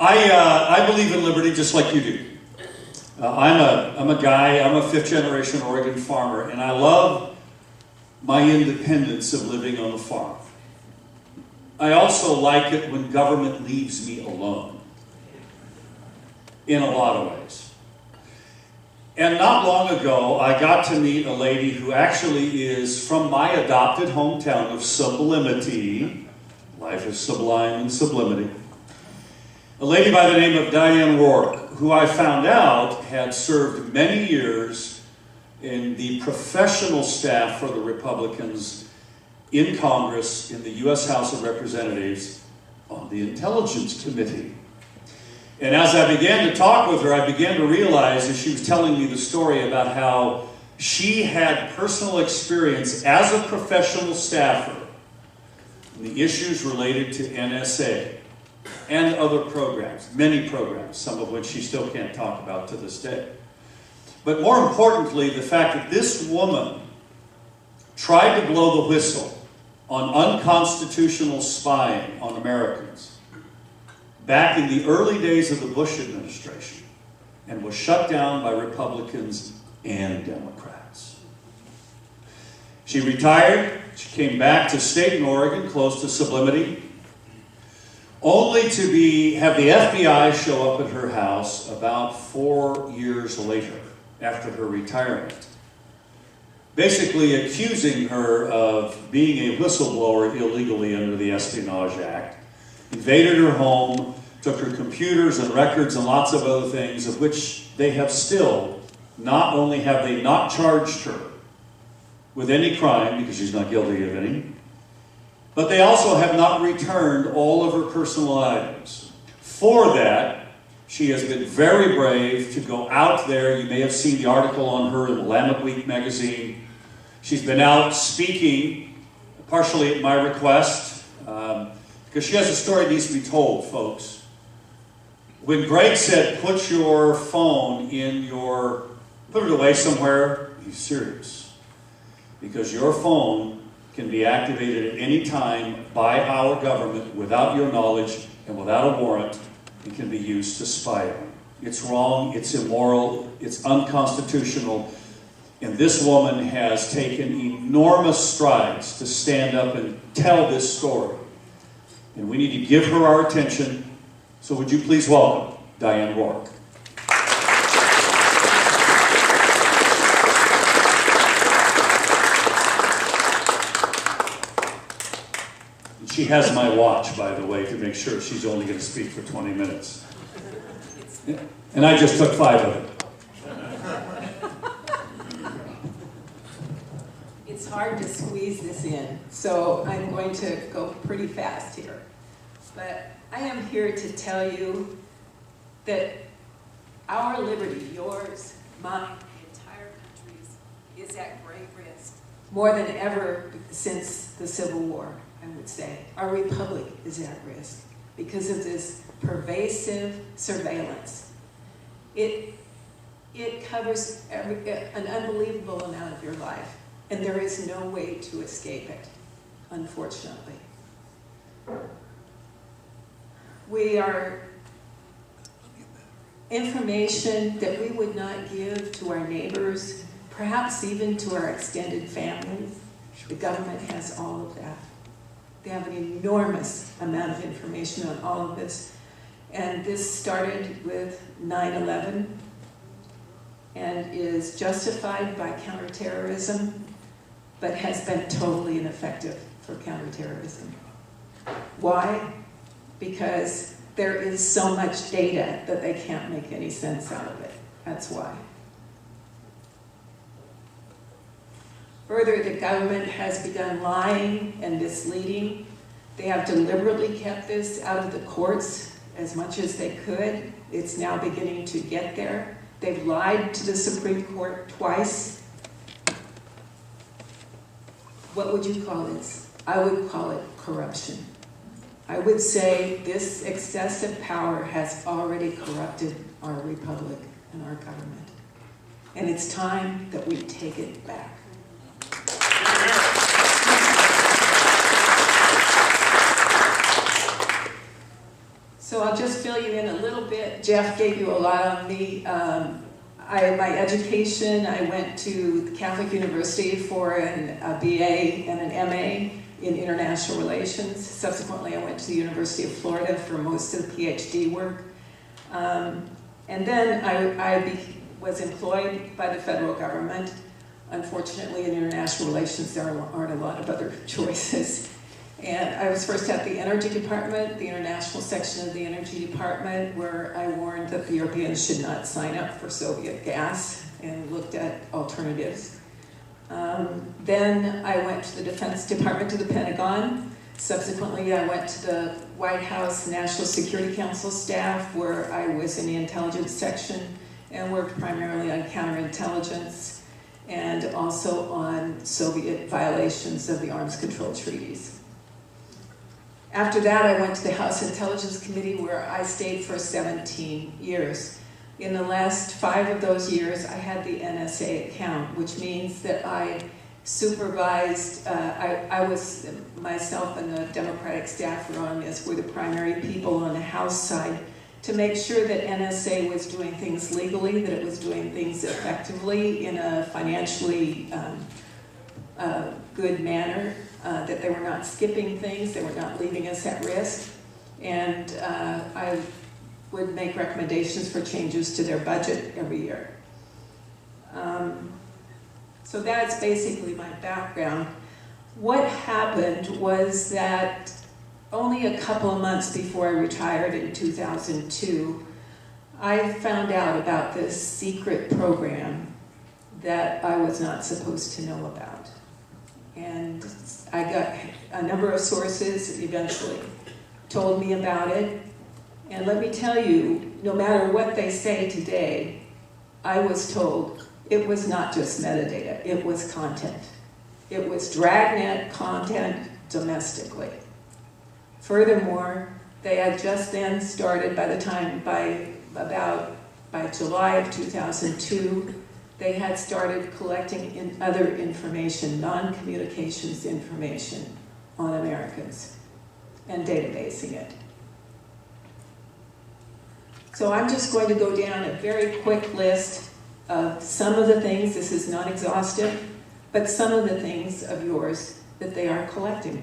I believe in liberty just like you do. I'm a guy, I'm a fifth-generation Oregon farmer, and I love my independence of living on the farm. I also like it when government leaves me alone, in a lot of ways. And not long ago, I got to meet a lady who actually is from my adopted hometown of Sublimity. Life is sublime in sublimity. A lady by the name of Diane Roark, who I found out had served many years in the professional staff for the Republicans in Congress, in the U.S. House of Representatives, on the Intelligence Committee. And as I began to talk with her, I began to realize, as she was telling me the story about how she had personal experience as a professional staffer in the issues related to NSA and other programs, many programs, some of which she still can't talk about to this day. But more importantly, the fact that this woman tried to blow the whistle on unconstitutional spying on Americans back in the early days of the Bush administration and was shut down by Republicans and Democrats. She retired. She came back to Staten, Oregon, close to Sublimity, only to have the FBI show up at her house about 4 years later, after her retirement, basically accusing her of being a whistleblower illegally under the Espionage Act, invaded her home, took her computers and records and lots of other things, of which they have still, not only have they not charged her with any crime, because she's not guilty of any, but they also have not returned all of her personal items. For that, she has been very brave to go out there. You may have seen the article on her in Willamette Week magazine. She's been out speaking, partially at my request, because she has a story that needs to be told, folks. When Greg said, put your phone put it away somewhere, he's serious. Because your phone can be activated at any time by our government without your knowledge and without a warrant. It can be used to spy on. It's wrong, it's immoral, it's unconstitutional, and this woman has taken enormous strides to stand up and tell this story. And we need to give her our attention, so would you please welcome Diane Roark. She has my watch, by the way, to make sure she's only going to speak for 20 minutes. And I just took 5 of it. It's hard to squeeze this in, so I'm going to go pretty fast here. But I am here to tell you that our liberty, yours, mine, the entire country's, is at great risk. More than ever since the Civil War, I would say. Our republic is at risk because of this pervasive surveillance. It covers an unbelievable amount of your life, and there is no way to escape it, unfortunately. We are information that we would not give to our neighbors, perhaps even to our extended families. The government has all of that. They have an enormous amount of information on all of this. And this started with 9/11 and is justified by counterterrorism, but has been totally ineffective for counterterrorism. Why? Because there is so much data that they can't make any sense out of it. That's why. Further, the government has begun lying and misleading. They have deliberately kept this out of the courts as much as they could. It's now beginning to get there. They've lied to the Supreme Court twice. What would you call this? I would call it corruption. I would say this excessive power has already corrupted our republic and our government. And it's time that we take it back. So I'll just fill you in a little bit. Jeff gave you a lot on me. My education, I went to the Catholic University for a BA and an MA in international relations. Subsequently, I went to the University of Florida for most of the PhD work. And then I was employed by the federal government. Unfortunately, in international relations, there aren't a lot of other choices. And I was first at the Energy Department, the international section of the Energy Department, where I warned that the Europeans should not sign up for Soviet gas and looked at alternatives. Then I went to the Defense Department, to the Pentagon. Subsequently, I went to the White House National Security Council staff, where I was in the intelligence section and worked primarily on counterintelligence and also on Soviet violations of the arms control treaties. After that, I went to the House Intelligence Committee, where I stayed for 17 years. In the last 5 of those years, I had the NSA account, which means that I supervised, I was, myself and the Democratic staffer on this were the primary people on the House side to make sure that NSA was doing things legally, that it was doing things effectively in a financially good manner, that they were not skipping things, they were not leaving us at risk, and I would make recommendations for changes to their budget every year. So that's basically my background. What happened was that only a couple of months before I retired in 2002, I found out about this secret program that I was not supposed to know about. And I got a number of sources eventually told me about it. And let me tell you, no matter what they say today, I was told it was not just metadata, it was content. It was dragnet content domestically. Furthermore, they had just then started, by July of 2002, they had started collecting other information, non-communications information on Americans and databasing it. So I'm just going to go down a very quick list of some of the things, this is not exhaustive, but some of the things of yours that they are collecting.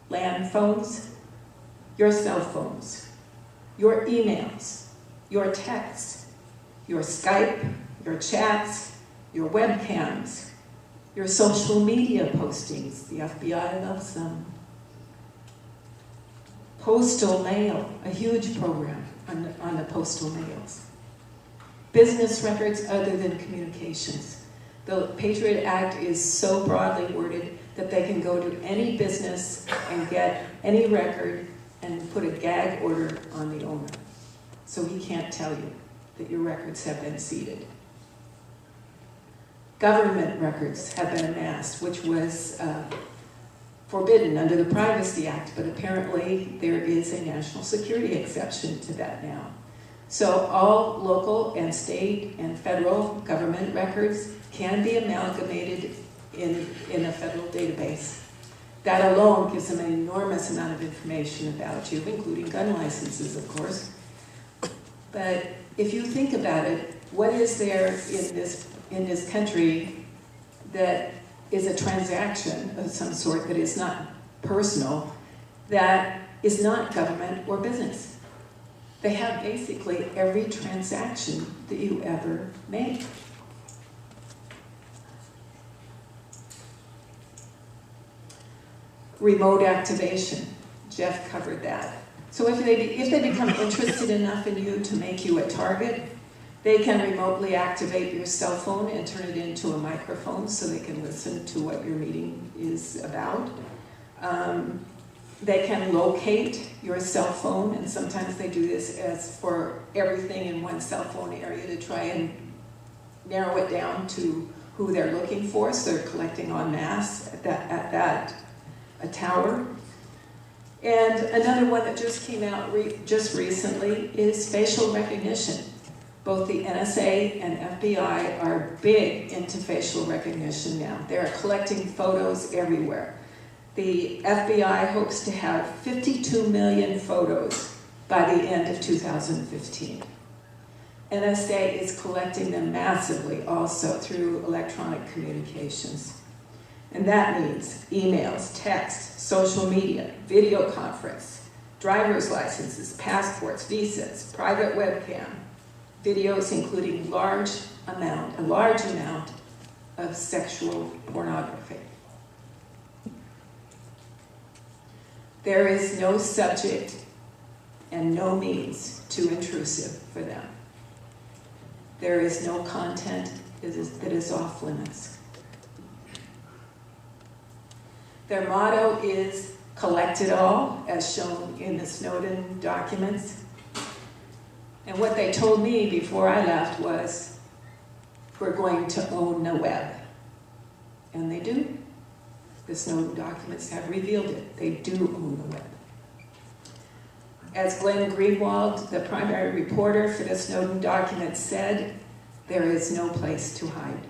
Land phones, your cell phones, your emails, your texts, your Skype, your chats, your webcams, your social media postings, the FBI loves them. Postal mail, a huge program on the postal mails. Business records other than communications. The Patriot Act is so broadly worded that they can go to any business and get any record and put a gag order on the owner. So he can't tell you that your records have been seeded. Government records have been amassed, which was forbidden under the Privacy Act, but apparently there is a national security exception to that now. So all local and state and federal government records can be amalgamated in a federal database. That alone gives them an enormous amount of information about you, including gun licenses, of course. But if you think about it, what is there in this country that is a transaction of some sort that is not personal, that is not government or business? They have basically every transaction that you ever made. Remote activation, Jeff covered that. So if they become interested enough in you to make you a target, they can remotely activate your cell phone and turn it into a microphone so they can listen to what your meeting is about. They can locate your cell phone, and sometimes they do this as for everything in one cell phone area to try and narrow it down to who they're looking for, so they're collecting en masse at a tower. And another one that just came out just recently is facial recognition. Both the NSA and FBI are big into facial recognition now. They're collecting photos everywhere. The FBI hopes to have 52 million photos by the end of 2015. NSA is collecting them massively also through electronic communications. And that means emails, text, social media, video conference, driver's licenses, passports, visas, private webcam, videos including a large amount of sexual pornography. There is no subject and no means too intrusive for them. There is no content that is off limits. Their motto is collect it all, as shown in the Snowden documents. And what they told me before I left was, we're going to own the web. And they do. The Snowden documents have revealed it. They do own the web. As Glenn Greenwald, the primary reporter for the Snowden documents, said, there is no place to hide.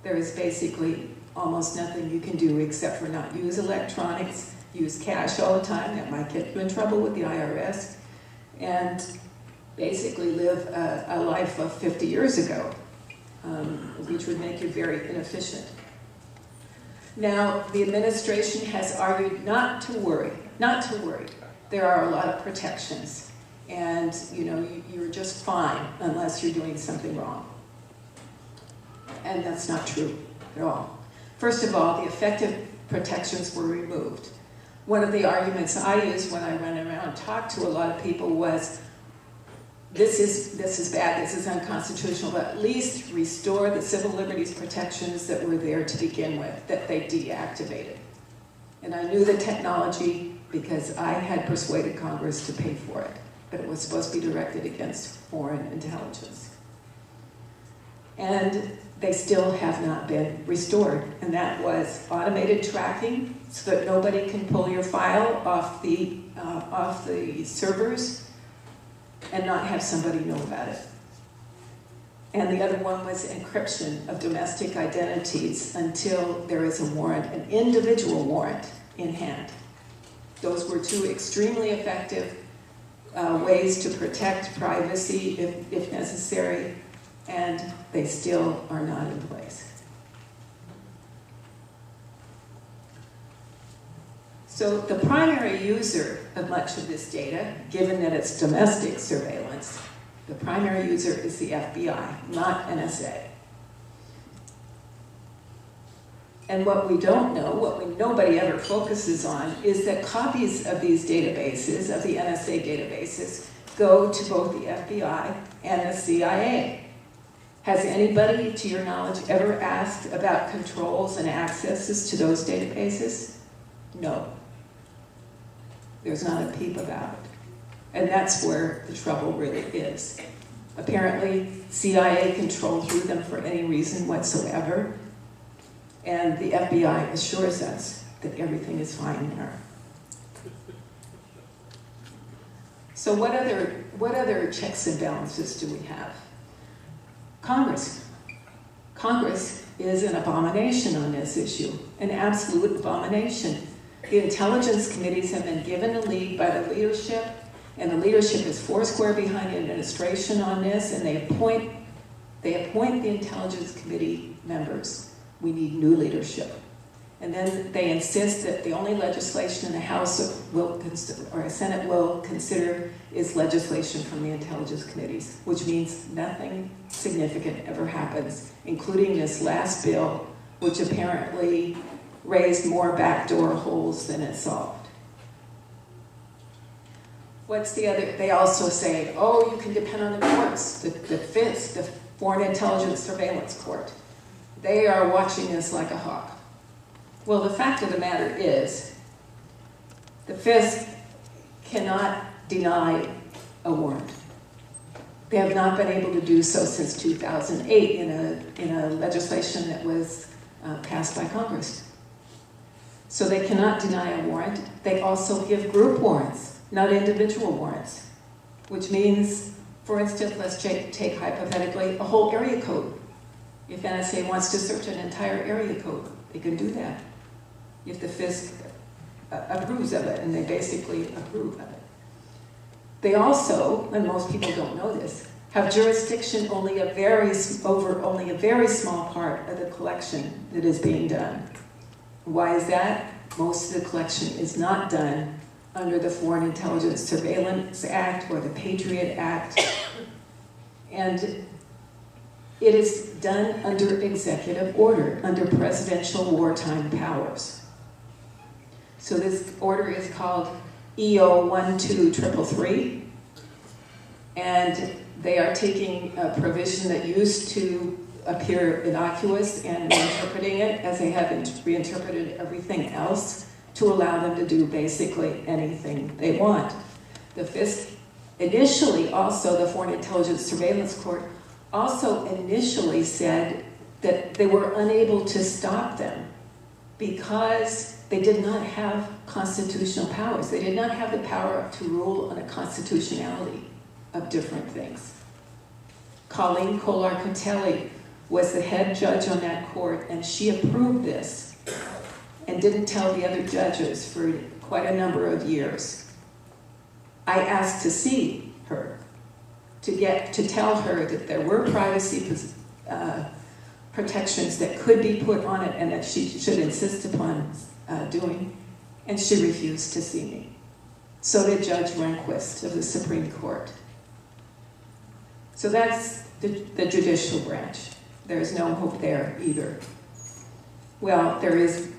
There is basically almost nothing you can do except for not use electronics, use cash all the time, that might get you in trouble with the IRS, and basically live a life of 50 years ago, which would make you very inefficient. Now, the administration has argued not to worry. There are a lot of protections, and you're just fine unless you're doing something wrong. And that's not true at all. First of all, the effective protections were removed. One of the arguments I used when I went around and talked to a lot of people was, this is bad, this is unconstitutional, but at least restore the civil liberties protections that were there to begin with, that they deactivated. And I knew the technology because I had persuaded Congress to pay for it, but it was supposed to be directed against foreign intelligence. And they still have not been restored, and that was automated tracking so that nobody can pull your file off the servers and not have somebody know about it. And the other one was encryption of domestic identities until there is a warrant, an individual warrant in hand. Those were two extremely effective ways to protect privacy if necessary, and they still are not in place. So the primary user of much of this data, given that it's domestic surveillance, the primary user is the FBI, not NSA. And what we don't know, nobody ever focuses on, is that copies of these databases, of the NSA databases, go to both the FBI and the CIA. Has anybody, to your knowledge, ever asked about controls and accesses to those databases? No. There's not a peep about it. And that's where the trouble really is. Apparently, CIA control through them for any reason whatsoever, and the FBI assures us that everything is fine there. So what other checks and balances do we have? Congress. Congress is an abomination on this issue, an absolute abomination. The intelligence committees have been given the lead by the leadership, and the leadership is foursquare behind the administration on this, and they appoint the intelligence committee members. We need new leadership. And then they insist that the only legislation in the House or Senate will consider is legislation from the intelligence committees, which means nothing significant ever happens, including this last bill, which apparently raised more backdoor holes than it solved. What's the other? They also say, oh, you can depend on the courts, the FIS, the Foreign Intelligence Surveillance Court. They are watching this like a hawk. Well, the fact of the matter is, the FIS cannot deny a warrant. They have not been able to do so since 2008 in a legislation that was passed by Congress. So they cannot deny a warrant. They also give group warrants, not individual warrants, which means, for instance, let's take hypothetically a whole area code. If NSA wants to search an entire area code, they can do that. if the FISC approves of it, and they basically approve of it. They also, and most people don't know this, have jurisdiction over only a very small part of the collection that is being done. Why is that? Most of the collection is not done under the Foreign Intelligence Surveillance Act or the Patriot Act, and it is done under executive order, under presidential wartime powers. So this order is called EO 12333, and they are taking a provision that used to appear innocuous and reinterpreting it as they have reinterpreted everything else to allow them to do basically anything they want. The FISC initially also, the Foreign Intelligence Surveillance Court, also initially said that they were unable to stop them because they did not have constitutional powers. They did not have the power to rule on a constitutionality of different things. Colleen Kolar-Kotelly was the head judge on that court, and she approved this and didn't tell the other judges for quite a number of years. I asked to see her, to tell her that there were privacy protections that could be put on it and that she should insist upon doing, and she refused to see me. So did Judge Rehnquist of the Supreme Court. So that's the judicial branch. There's no hope there either. Well, there is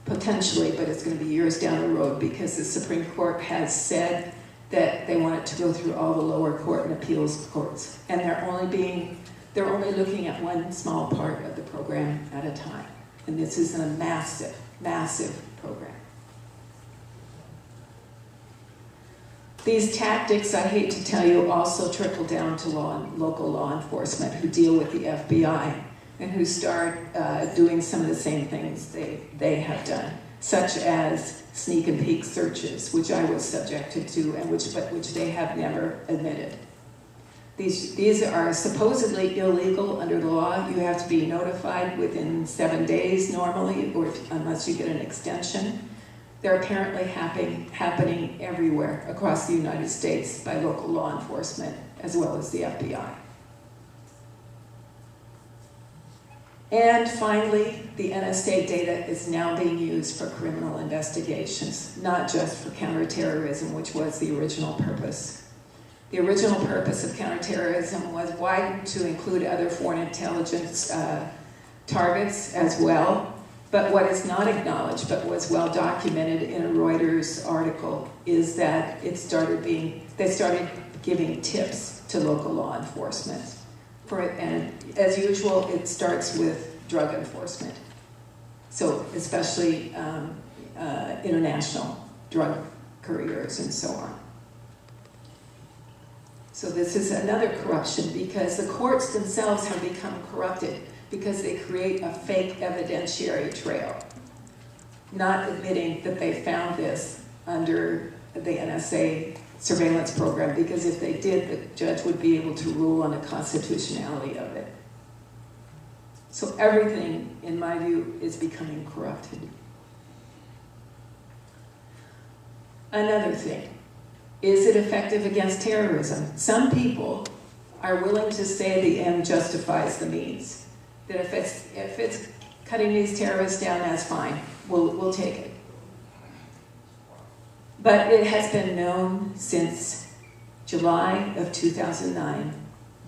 potentially, but it's going to be years down the road because the Supreme Court has said that they want it to go through all the lower court and appeals courts, and they're only looking at one small part of the program at a time. And this is a massive, massive program. These tactics, I hate to tell you, also trickle down to local law enforcement who deal with the FBI and who start doing some of the same things they have done, such as sneak and peek searches, which I was subjected to and which they have never admitted. These are supposedly illegal under the law. You have to be notified within 7 days normally, or unless you get an extension. They're apparently happening everywhere across the United States by local law enforcement as well as the FBI. And finally, the NSA data is now being used for criminal investigations, not just for counterterrorism, which was the original purpose. The original purpose of counterterrorism was widened to include other foreign intelligence targets as well. But what is not acknowledged, but was well documented in a Reuters article, is that they started giving tips to local law enforcement. And as usual, it starts with drug enforcement. So especially international drug couriers and so on. So this is another corruption because the courts themselves have become corrupted because they create a fake evidentiary trail, not admitting that they found this under the NSA surveillance program, because if they did, the judge would be able to rule on the constitutionality of it. So everything, in my view, is becoming corrupted. Another thing, is it effective against terrorism? Some people are willing to say the end justifies the means. That if it's cutting these terrorists down, that's fine. We'll take it. But it has been known since July of 2009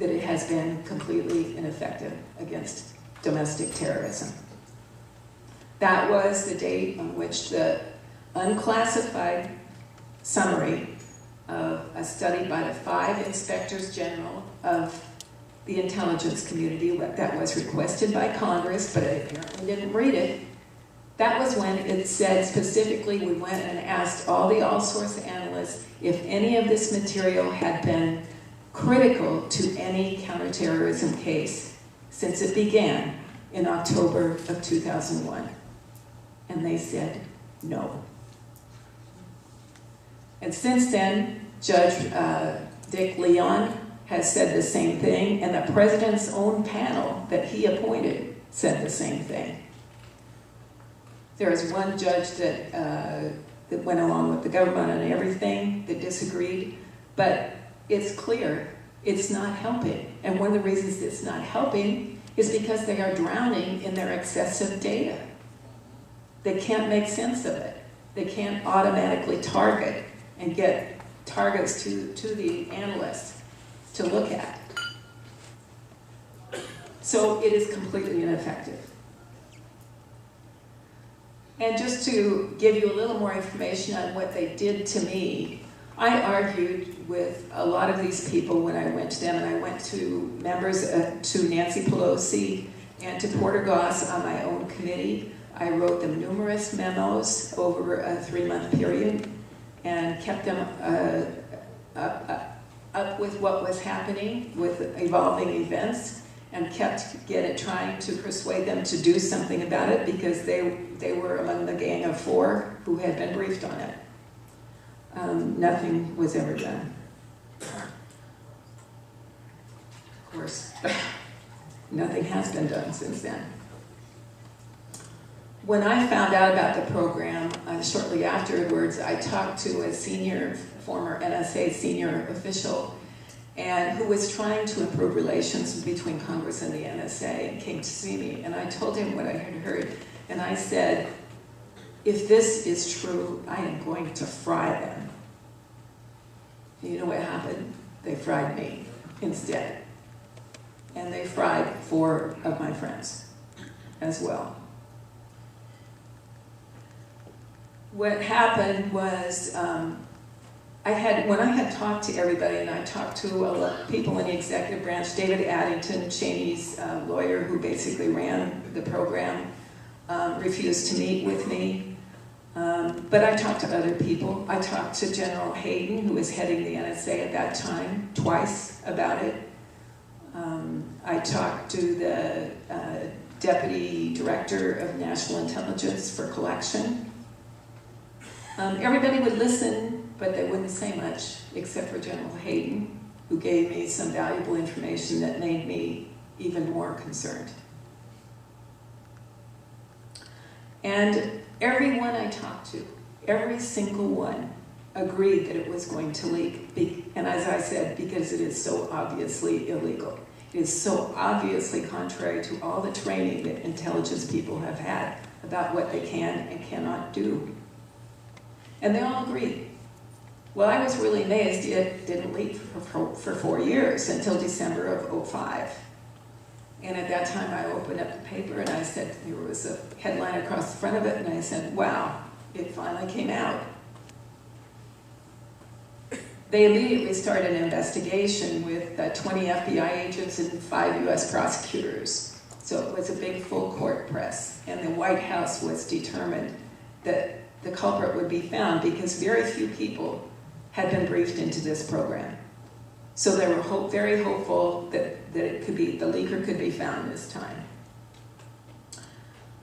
that it has been completely ineffective against domestic terrorism. That was the date on which the unclassified summary of a study by the 5 inspectors general of the intelligence community that was requested by Congress, but I apparently didn't read it. That was when it said specifically, we went and asked all the all-source analysts if any of this material had been critical to any counterterrorism case since it began in October of 2001. And they said no. And since then, Judge Dick Leon has said the same thing, and the president's own panel that he appointed said the same thing. There is one judge that, that went along with the government on everything, that disagreed, but it's clear it's not helping. And one of the reasons it's not helping is because they are drowning in their excessive data. They can't make sense of it. They can't automatically target and get targets to the analysts to look at. So it is completely ineffective. And just to give you a little more information on what they did to me, I argued with a lot of these people when I went to them, and I went to members, to Nancy Pelosi and to Porter Goss on my own committee. I wrote them numerous memos over a 3-month period and kept them up with what was happening with evolving events, and kept trying to persuade them to do something about it, because they were among the gang of 4 who had been briefed on it. Nothing was ever done. Of course, nothing has been done since then. When I found out about the program, shortly afterwards, I talked to a former NSA senior official, and who was trying to improve relations between Congress and the NSA, and came to see me. And I told him what I had heard, and I said, if this is true, I am going to fry them. And you know what happened? They fried me instead. And they fried 4 of my friends as well. What happened was, when I had talked to everybody, and I talked to a lot of people in the executive branch, David Addington, Cheney's lawyer who basically ran the program, refused to meet with me. But I talked to other people. I talked to General Hayden, who was heading the NSA at that time, twice about it. I talked to the Deputy Director of National Intelligence for Collection. Everybody would listen, but they wouldn't say much, except for General Hayden, who gave me some valuable information that made me even more concerned. And everyone I talked to, every single one, agreed that it was going to leak. And as I said, because it is so obviously illegal. It is so obviously contrary to all the training that intelligence people have had about what they can and cannot do. And they all agreed. Well, I was really amazed it didn't leak for 4 years, until December of '05. And at that time, I opened up the paper and I said, there was a headline across the front of it, and I said, wow, it finally came out. They immediately started an investigation with 20 FBI agents and 5 US prosecutors. So it was a big full court press. And the White House was determined that the culprit would be found, because very few people had been briefed into this program. So they were very hopeful that it could be, the leaker could be found this time.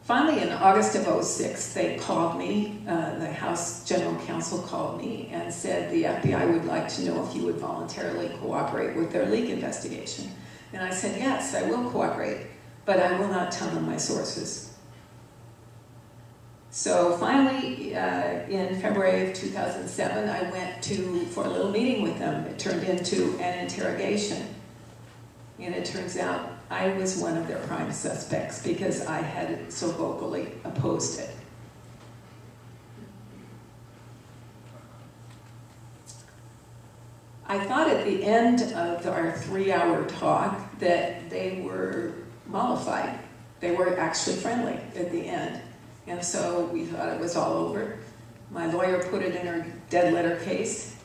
Finally, in August of '06, they called me, the House General Counsel called me and said the FBI would like to know if you would voluntarily cooperate with their leak investigation. And I said, yes, I will cooperate, but I will not tell them my sources. So finally, in February of 2007, I went for a little meeting with them. It turned into an interrogation. And it turns out I was one of their prime suspects, because I had so vocally opposed it. I thought at the end of our 3-hour talk that they were mollified. They were actually friendly at the end. And so we thought it was all over. My lawyer put it in her dead letter case.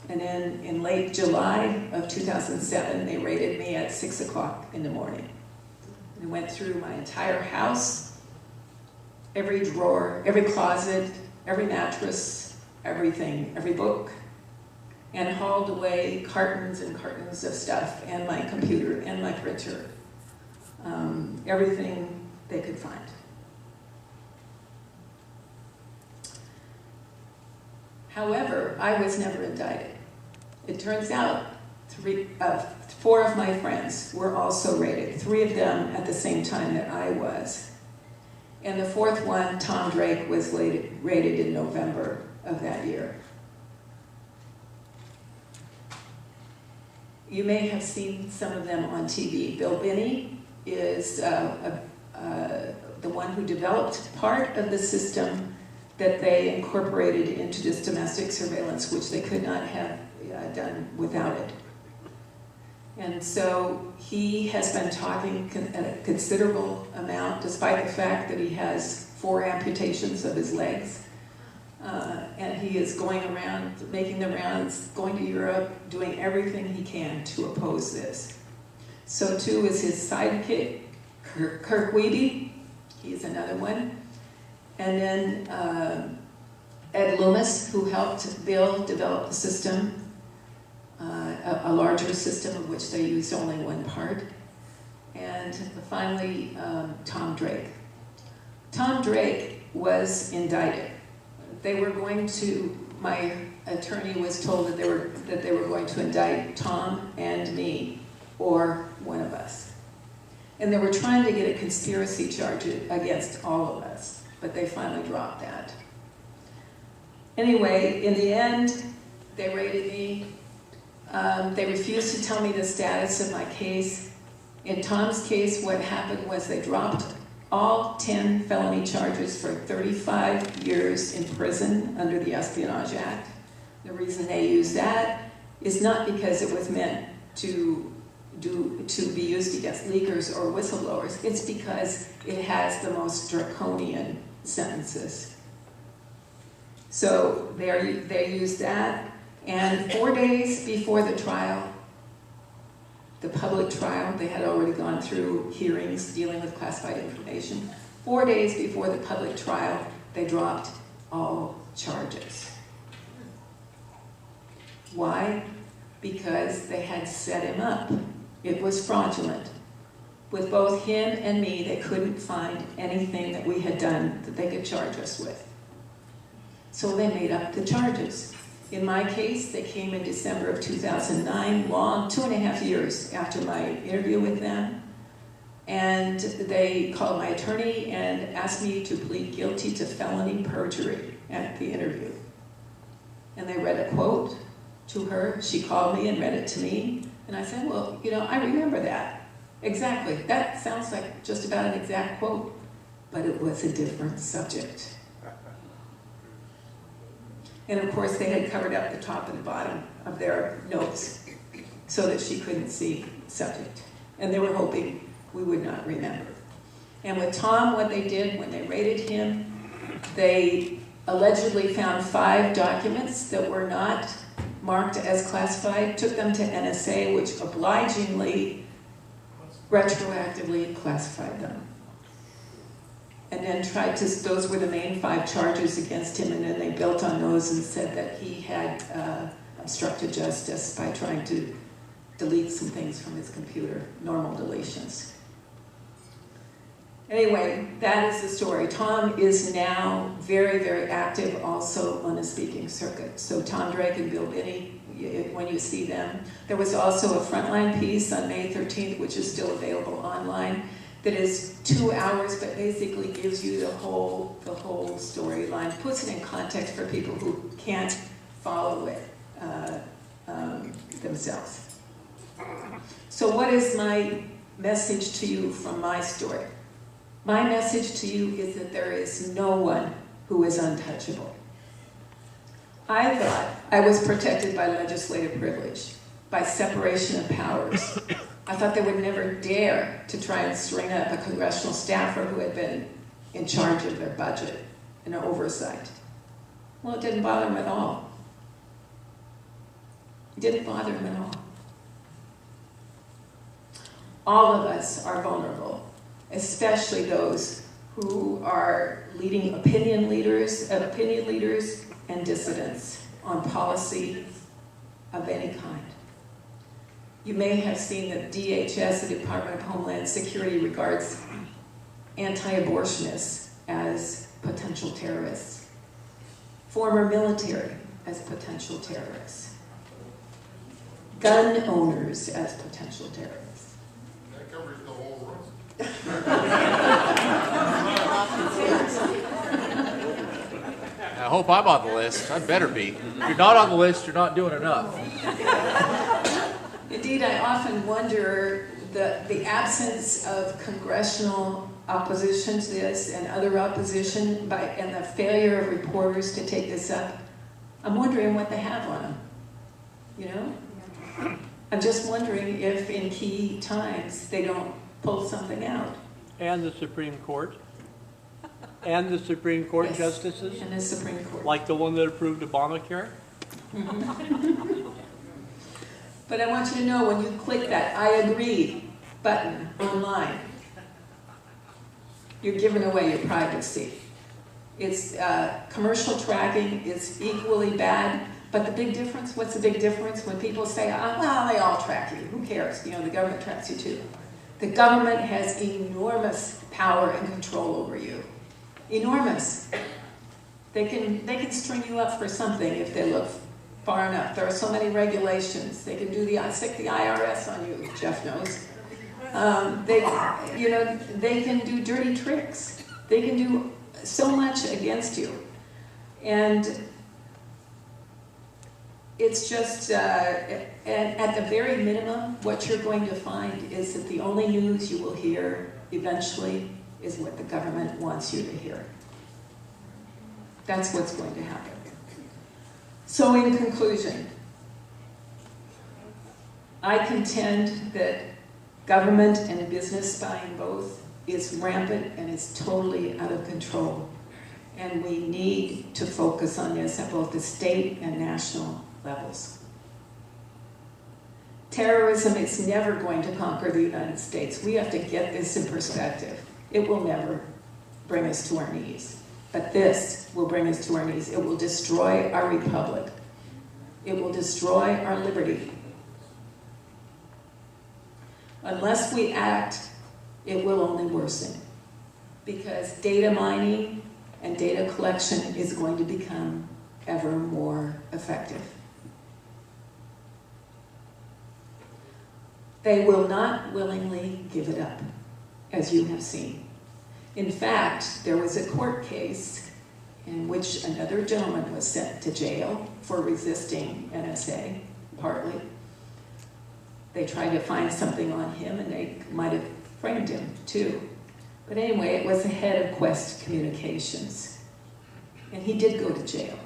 And then in late July of 2007, they raided me at 6 o'clock in the morning. They went through my entire house, every drawer, every closet, every mattress, everything, every book, and hauled away cartons and cartons of stuff, and my computer, and my printer, everything they could find. However, I was never indicted. It turns out 4 of my friends were also raided, 3 of them at the same time that I was. And the fourth one, Tom Drake, was raided in November of that year. You may have seen some of them on TV. Bill Binney is the one who developed part of the system that they incorporated into this domestic surveillance, which they could not have done without it. And so he has been talking a considerable amount, despite the fact that he has 4 amputations of his legs. And he is going around, making the rounds, going to Europe, doing everything he can to oppose this. So too is his sidekick, Kirk Wiebe. He's another one. And then Ed Loomis, who helped Bill develop the system, a larger system of which they used only one part. And finally, Tom Drake. Tom Drake was indicted. They were going to, my attorney was told that they were going to indict Tom and me, or one of us. And they were trying to get a conspiracy charge against all of us, but they finally dropped that. Anyway, in the end, they raided me. They refused to tell me the status of my case. In Tom's case, what happened was they dropped all 10 felony charges for 35 years in prison under the Espionage Act. The reason they used that is not because it was meant to be used against leakers or whistleblowers. It's because it has the most draconian sentences. So they used that, and 4 days before the trial, the public trial, they had already gone through hearings dealing with classified information. 4 days before the public trial, they dropped all charges. Why? Because they had set him up. It was fraudulent. With both him and me, they couldn't find anything that we had done that they could charge us with. So they made up the charges. In my case, they came in December of 2009, long, 2.5 years after my interview with them. And they called my attorney and asked me to plead guilty to felony perjury at the interview. And they read a quote to her. She called me and read it to me. And I said, well, you know, I remember that. Exactly. That sounds like just about an exact quote. But it was a different subject. And of course, they had covered up the top and the bottom of their notes so that she couldn't see the subject. And they were hoping we would not remember. And with Tom, what they did when they raided him, they allegedly found 5 documents that were not marked as classified, took them to NSA, which obligingly, retroactively classified them. And then tried to, those were the main 5 charges against him, and then they built on those and said that he had obstructed justice by trying to delete some things from his computer, normal deletions. Anyway, that is the story. Tom is now very, very active also on the speaking circuit. So Tom Drake and Bill Binney, when you see them. There was also a Frontline piece on May 13th, which is still available online, that is 2 hours, but basically gives you the whole storyline, puts it in context for people who can't follow it themselves. So what is my message to you from my story? My message to you is that there is no one who is untouchable. I thought I was protected by legislative privilege, by separation of powers. I thought they would never dare to try and string up a congressional staffer who had been in charge of their budget and oversight. Well, it didn't bother them at all. It didn't bother them at all. All of us are vulnerable, especially those who are leading opinion leaders and dissidents on policy of any kind. You may have seen that DHS, the Department of Homeland Security, regards anti-abortionists as potential terrorists, former military as potential terrorists, gun owners as potential terrorists. That covers the whole room. hope I'm on the list. I better be. If you're not on the list, you're not doing enough. Indeed, I often wonder the absence of congressional opposition to this and other opposition and the failure of reporters to take this up. I'm wondering what they have on them, you know? I'm just wondering if in key times they don't pull something out. And the Supreme Court. And the Supreme Court Yes, justices. and the Supreme Court. Like the one that approved Obamacare. But I want you to know when you click that I agree button online, you're giving away your privacy. It's commercial tracking is equally bad, but the big difference, what's the big difference? When people say, well, they all track you, who cares? You know, the government tracks you too. The government has enormous power and control over you. Enormous. They can string you up for something if they look far enough. There are so many regulations. They can stick the IRS on you, Jeff knows. They can do dirty tricks. They can do so much against you. And it's just, and at the very minimum, what you're going to find is that the only news you will hear eventually is what the government wants you to hear. That's what's going to happen. So in conclusion, I contend that government and business spying both is rampant and is totally out of control. And we need to focus on this at both the state and national levels. Terrorism is never going to conquer the United States. We have to get this in perspective. It will never bring us to our knees. But this will bring us to our knees. It will destroy our republic. It will destroy our liberty. Unless we act, it will only worsen. Because data mining and data collection is going to become ever more effective. They will not willingly give it up, as you have seen. In fact, there was a court case in which another gentleman was sent to jail for resisting NSA, partly. They tried to find something on him, and they might have framed him, too. But anyway, it was the head of Quest Communications. And he did go to jail.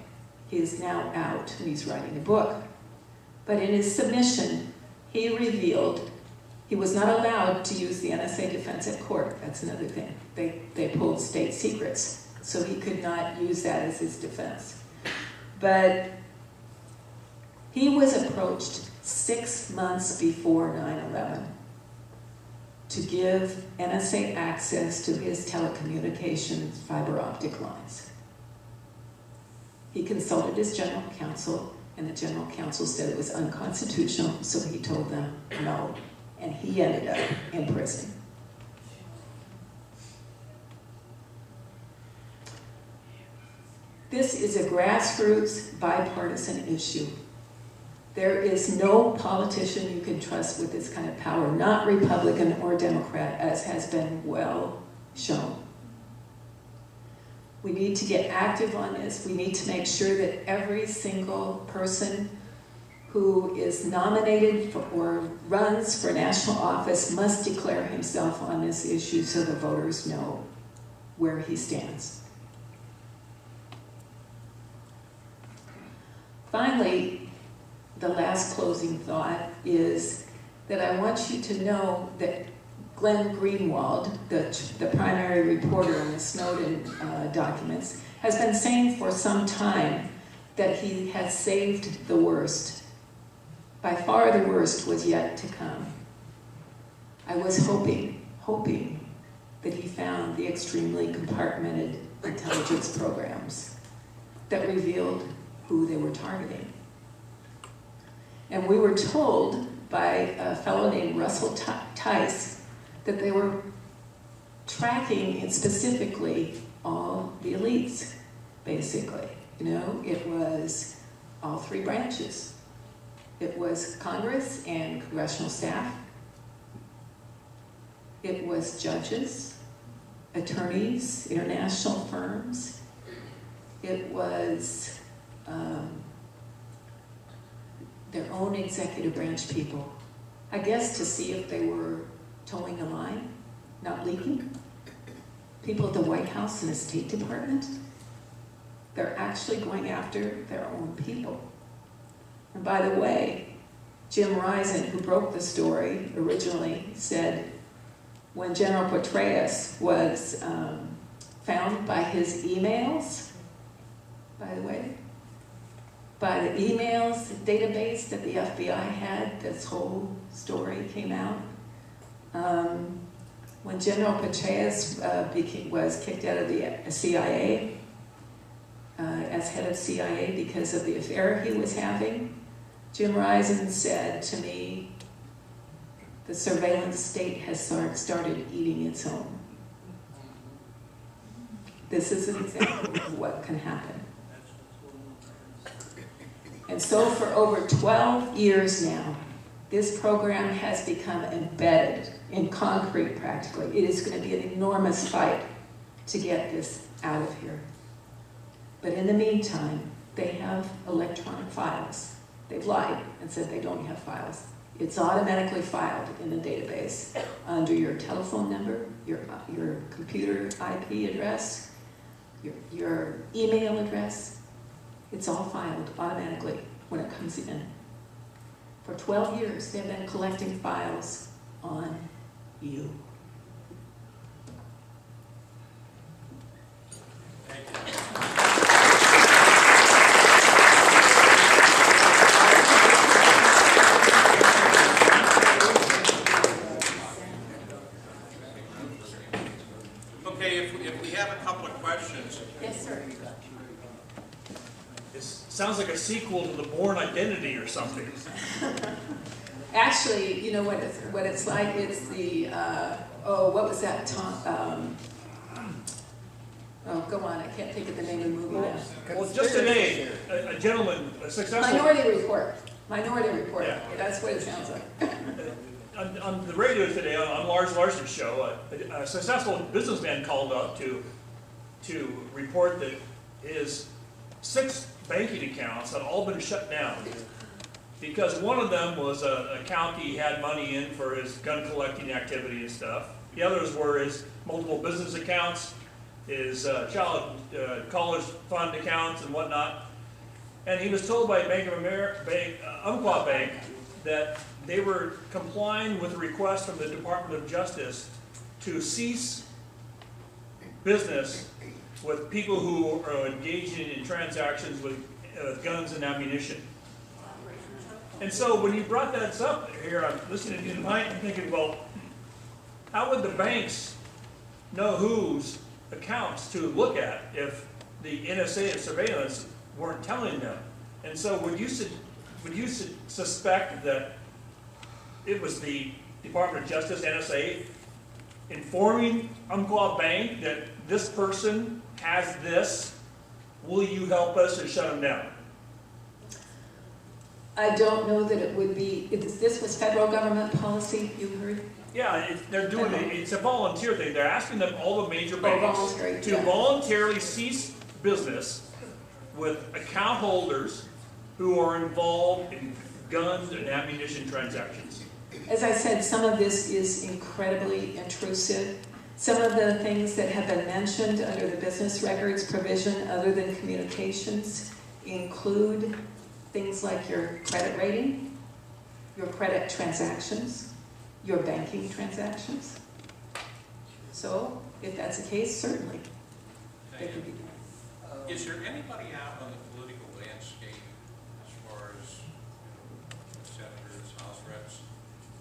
He is now out, and he's writing a book. But in his submission, he revealed he was not allowed to use the NSA defense at court. That's another thing. They pulled state secrets, so he could not use that as his defense. But he was approached 6 months before 9/11 to give NSA access to his telecommunications fiber optic lines. He consulted his general counsel, and the general counsel said it was unconstitutional, so he told them no, and he ended up in prison. This is a grassroots, bipartisan issue. There is no politician you can trust with this kind of power, not Republican or Democrat, as has been well shown. We need to get active on this. We need to make sure that every single person who is nominated for, or runs for national office must declare himself on this issue so the voters know where he stands. Finally, the last closing thought is that I want you to know that Glenn Greenwald, the primary reporter on the Snowden documents, has been saying for some time that he has saved the worst. By far the worst was yet to come. I was hoping that he found the extremely compartmented intelligence programs that revealed who they were targeting. And we were told by a fellow named Russell Tice that they were tracking specifically all the elites, basically. You know, it was all three branches. It was Congress and congressional staff. It was judges, attorneys, international firms, It was their own executive branch people. I guess to see if they were towing a line, not leaking. People at the White House and the State Department, they're actually going after their own people. And by the way, Jim Risen, who broke the story, originally said when General Petraeus was found by his emails, by the way, by the emails database that the FBI had, this whole story came out. When General Petraeus was kicked out of the CIA as head of CIA because of the affair he was having, Jim Risen said to me, the surveillance state has started eating its own. This is an example of what can happen. And so for over 12 years now, this program has become embedded in concrete practically. It is going to be an enormous fight to get this out of here. But in the meantime, they have electronic files. They've lied and said they don't have files. It's automatically filed in the database under your telephone number, your computer IP address, your email address. It's all filed automatically when it comes in. For 12 years, they've been collecting files on you. Okay, if we have a couple of questions. Yes, sir. This sounds like a sequel to The Bourne Identity or something. Actually, you know what it's like? It's the, what was that, go on, I can't think of the name of the movie now. Well, just today, a gentleman, a successful... Minority Report. Yeah. That's what it sounds like. On the radio today, on Lars Larson's show, a successful businessman called up to report that his 6 banking accounts had all been shut down because one of them was an account he had money in for his gun collecting activity and stuff. The others were his multiple business accounts, his child college fund accounts and whatnot. And he was told by Bank of America, Umpqua Bank, that they were complying with a request from the Department of Justice to cease business with people who are engaging in transactions with guns and ammunition. And so when you brought that up here, I'm listening to tonight and thinking, well, how would the banks know whose accounts to look at if the NSA and surveillance weren't telling them? And so would you suspect that it was the Department of Justice, NSA, informing Umpqua Bank that this person has this, will you help us to shut them down? I don't know that it would be, this was federal government policy, you heard? Yeah, they're doing it, it's a volunteer thing. They're asking them, all the major banks, to voluntarily cease business with account holders who are involved in guns and ammunition transactions. As I said, some of this is incredibly intrusive. Some of the things that have been mentioned under the business records provision other than communications include things like your credit rating, your credit transactions, your banking transactions. So, if that's the case, certainly they could be done. Is there anybody out on the political landscape, as far as senators, House reps,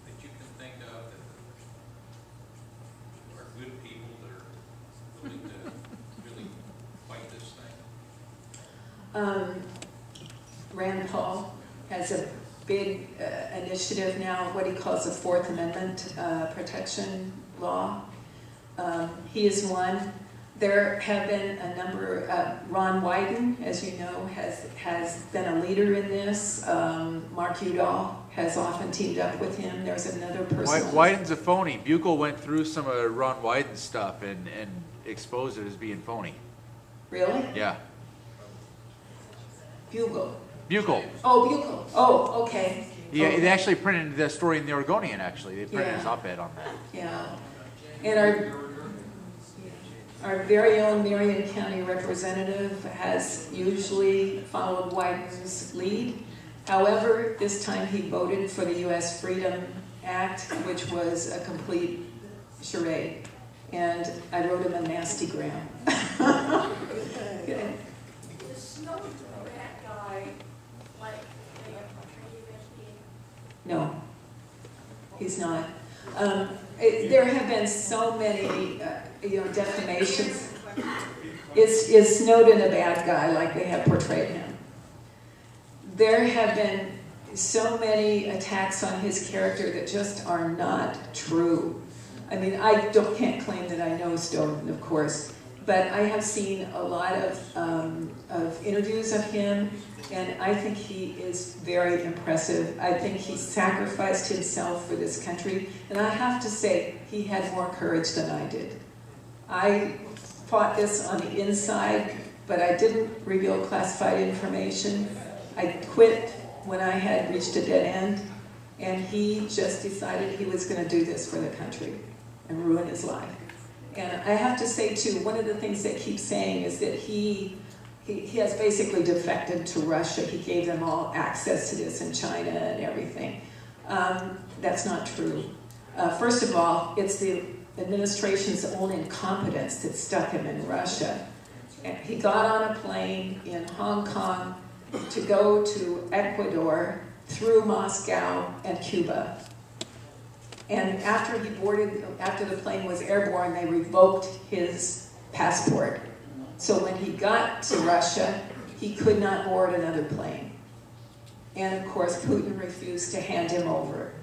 that you can think of that are good people that are willing to really fight this thing? Rand Paul has a big initiative now, what he calls the Fourth Amendment protection law. He is one. There have been a number, Ron Wyden, as you know, has been a leader in this. Mark Udall has often teamed up with him. There's another person. Wyden's a phony. Buckel went through some of Ron Wyden's stuff and exposed it as being phony. Really? Yeah. Bugle. Bugle. Oh, Bugle. Oh, okay. Yeah, Okay. they actually printed the story in the Oregonian, actually. They printed Yeah. his op-ed on that. Yeah. And our very own Marion County representative has usually followed Wyden's lead. However, this time he voted for the U.S. Freedom Act, which was a complete charade. And I wrote him a nasty gram. Okay. Is Snowden a bad guy, like they have portrayed him as being? No, he's not. There have been so many, defamations. Is Snowden a bad guy like they have portrayed him? There have been so many attacks on his character that just are not true. I mean, can't claim that I know Snowden, of course, but I have seen a lot of interviews of him, and I think he is very impressive. I think he sacrificed himself for this country, and I have to say, he had more courage than I did. I fought this on the inside, but I didn't reveal classified information. I quit when I had reached a dead end, and he just decided he was going to do this for the country and ruin his life. And I have to say, too, one of the things they keep saying is that he has basically defected to Russia. He gave them all access to this in China and everything. That's not true. First of all, it's the administration's own incompetence that stuck him in Russia. And he got on a plane in Hong Kong to go to Ecuador through Moscow and Cuba. And after the plane was airborne, they revoked his passport. So when he got to Russia, he could not board another plane. And of course, Putin refused to hand him over.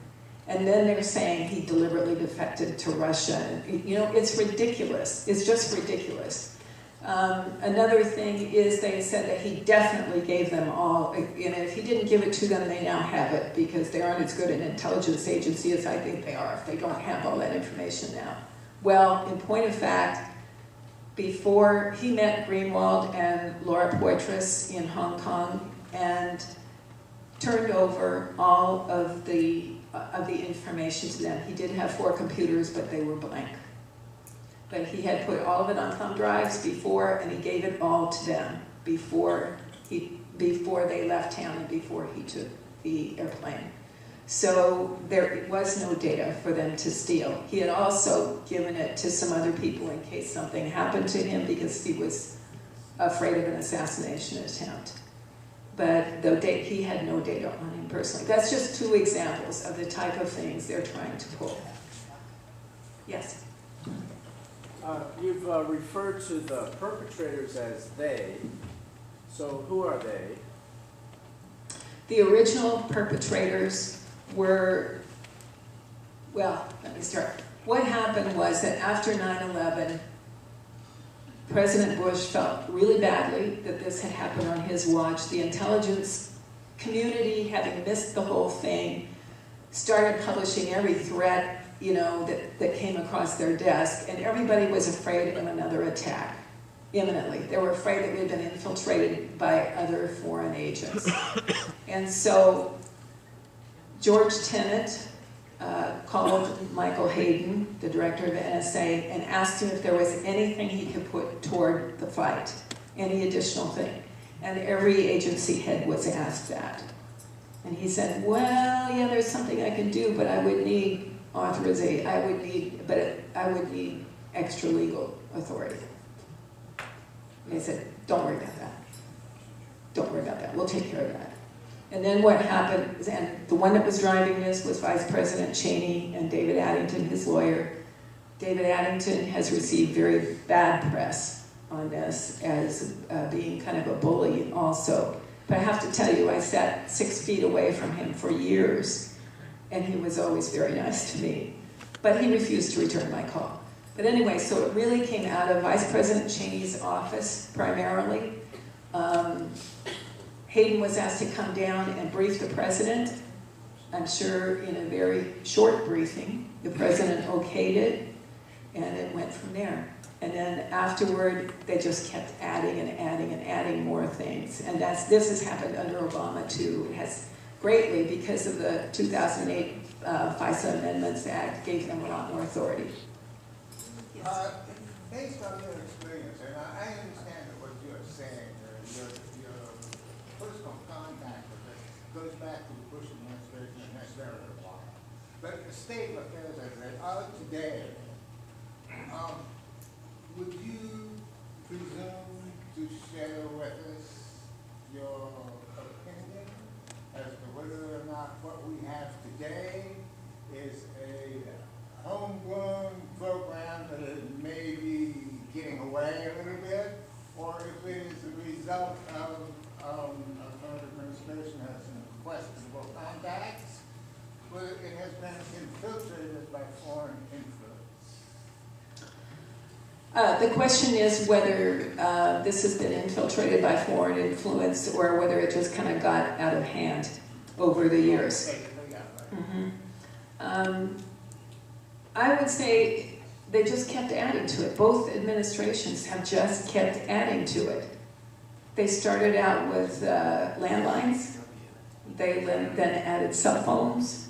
And then they're saying he deliberately defected to Russia. It's ridiculous. It's just ridiculous. Another thing is they said that he definitely gave them all, and if he didn't give it to them, they now have it because they aren't as good an intelligence agency as I think they are if they don't have all that information now. Well, in point of fact, before he met Greenwald and Laura Poitras in Hong Kong and turned over all of the information to them. He did have 4 computers, but they were blank. But he had put all of it on thumb drives before, and he gave it all to them before they left town and before he took the airplane. So there was no data for them to steal. He had also given it to some other people in case something happened to him because he was afraid of an assassination attempt. But he had no data on him personally. That's just 2 examples of the type of things they're trying to pull. Yes? You've referred to the perpetrators as they. So who are they? The original perpetrators were, well, let me start. What happened was that after 9/11, President Bush felt really badly that this had happened on his watch. The intelligence community, having missed the whole thing, started publishing every threat, that came across their desk, and everybody was afraid of another attack, imminently. They were afraid that we had been infiltrated by other foreign agents. And so George Tenet called Michael Hayden, the director of the NSA, and asked him if there was anything he could put toward the fight, any additional thing. And every agency head was asked that. And he said, well, yeah, there's something I can do, but I would need authorization. I would need extra legal authority. And they said, don't worry about that. Don't worry about that. We'll take care of that. And then what happened is, and the one that was driving this was Vice President Cheney and David Addington, his lawyer. David Addington has received very bad press on this as being kind of a bully also. But I have to tell you, I sat 6 feet away from him for years, and he was always very nice to me. But he refused to return my call. But anyway, so it really came out of Vice President Cheney's office, primarily. Hayden was asked to come down and brief the president. I'm sure in a very short briefing, the president okayed it, and it went from there. And then afterward, they just kept adding and adding and adding more things. And this has happened under Obama too. It has greatly, because of the 2008 FISA Amendments Act, gave them a lot more authority. Yes. Based on your experience, and I understand what you're saying, your personal contact with it goes back to the Bush administration and that's very a while. But the state of affairs as they are today, would you presume to share with us your opinion as to whether or not what we have today is a homegrown program that is maybe getting away a little bit, or if it is a result of our current administration has some questionable contacts, whether it has been infiltrated by foreign influence? The question is whether this has been infiltrated by foreign influence or whether it just kind of got out of hand over the years. I would say they just kept adding to it. Both administrations have just kept adding to it. They started out with landlines. They then added cell phones.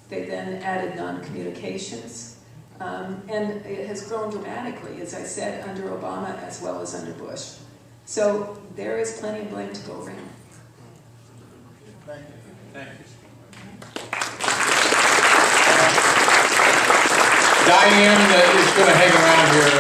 They then added non-communications. And it has grown dramatically, as I said, under Obama as well as under Bush. So there is plenty of blame to go around. Thank you. Thank you. Diane is going to hang around here.